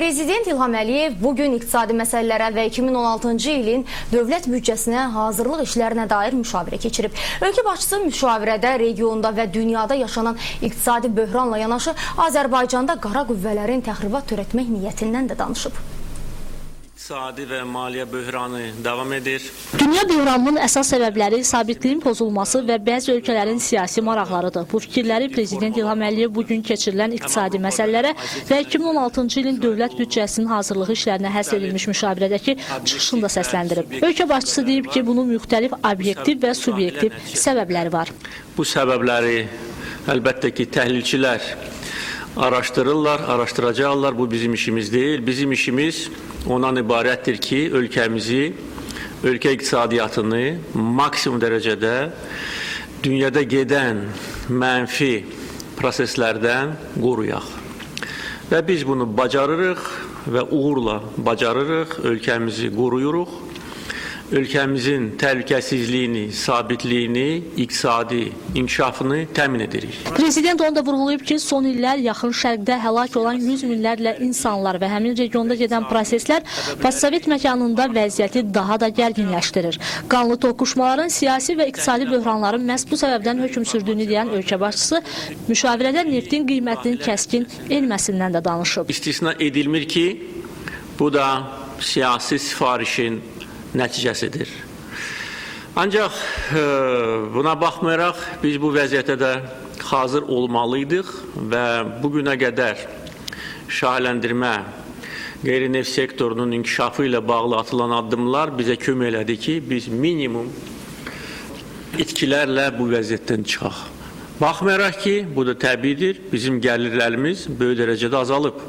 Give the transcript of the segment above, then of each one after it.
Prezident İlham Əliyev bugün iqtisadi məsələlərə və 2016-cı ilin dövlət büdcəsinə hazırlıq işlərinə dair müşavirə keçirib. Ölkə başçısı müşavirədə regionda və dünyada yaşanan iqtisadi böhranla yanaşı Azərbaycanda qara qüvvələrin təxribat törətmək niyyətindən də danışıb. İqtisadi və maliyyə böhranı davam edir. Dünya böhranının əsas səbəbləri sabitliyin pozulması və bəzi ölkələrin siyasi maraqlarıdır. Bu fikirləri Prezident İlham Əliyev bugün keçirilən iqtisadi məsələlərə və 2016-cı ilin dövlət büdcəsinin hazırlığı işlərinə həsr edilmiş müşavirədəki çıxışında səsləndirib. Ölkə başçısı deyib ki, bunun müxtəlif obyektiv və subyektiv səbəbləri var. Bu səbəbləri əlbəttə ki, təhlilçilər araşdırırlar, araşdıracaqlar. Bu bizim işimiz deyil. Bizim işimiz ondan ibarətdir ki, ölkə iqtisadiyyatını maksimum dərəcədə dünyada gedən mənfi proseslərdən qoruyaq. Və biz bunu bacarırıq və uğurla bacarırıq, ölkəmizi qoruyuruq. Ölkəmizin təhlükəsizliyini, sabitliyini, iqtisadi inkişafını təmin edirik. Prezident onu da vurğulayıb ki, son illər yaxın şərqdə həlak olan 100 minlərlə insanlar və həmin regionda gedən proseslər postsovet məkanında vəziyyəti daha da gərginləşdirir. Qanlı toqquşmaların siyasi və iqtisadi böhranların məhz bu səbəbdən hökm sürdüyünü deyən ölkə başçısı müşavirədə neftin qiymətinin kəskin enməsindən də danışıb. İstisna edilmir ki, bu da siyasi sifarişin nəticəsidir. Ancaq buna baxmayaraq biz bu vəziyyətə də hazır olmalıydıq və bugünə qədər şahitləndirmə qeyri-neft sektorunun inkişafı ilə bağlı atılan addımlar bizə kömək elədi ki, biz minimum itkilərlə bu vəziyyətdən çıxaq. Baxmayaraq ki, bu da təbiidir, bizim gəlirlərimiz böyük dərəcədə azalıb.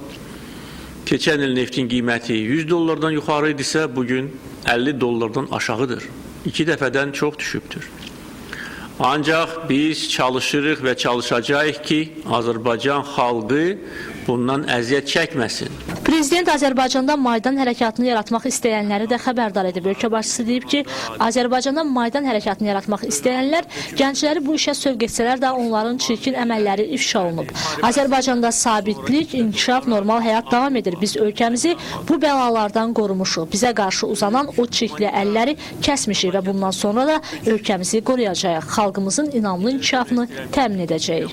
Keçən il neftin qiyməti 100 dollardan yuxarı idisə, bugün 50 dollardan aşağıdır. 2 dəfədən çox düşübdür. Ancaq biz çalışırıq və çalışacağıq ki, Azərbaycan xalqı bundan əziyyət çəkməsin. Prezident Azərbaycanda Maydan hərəkatını yaratmaq istəyənləri də xəbərdar edib. Ölkə başçısı deyib ki, Azərbaycanda Maydan hərəkatını yaratmaq istəyənlər gəncləri bu işə sövq etsələr də onların çirkin əməlləri ifşa olunub. Azərbaycanda sabitlik, inkişaf, normal həyat davam edir. Biz ölkəmizi bu bəlalardan qorumuşuq. Bizə qarşı uzanan o çirkli əlləri kəsmişik və bundan sonra da ölkəmizi qoruyacağıq. Xalqımızın inamlı inkişafını təmin edəcəyik.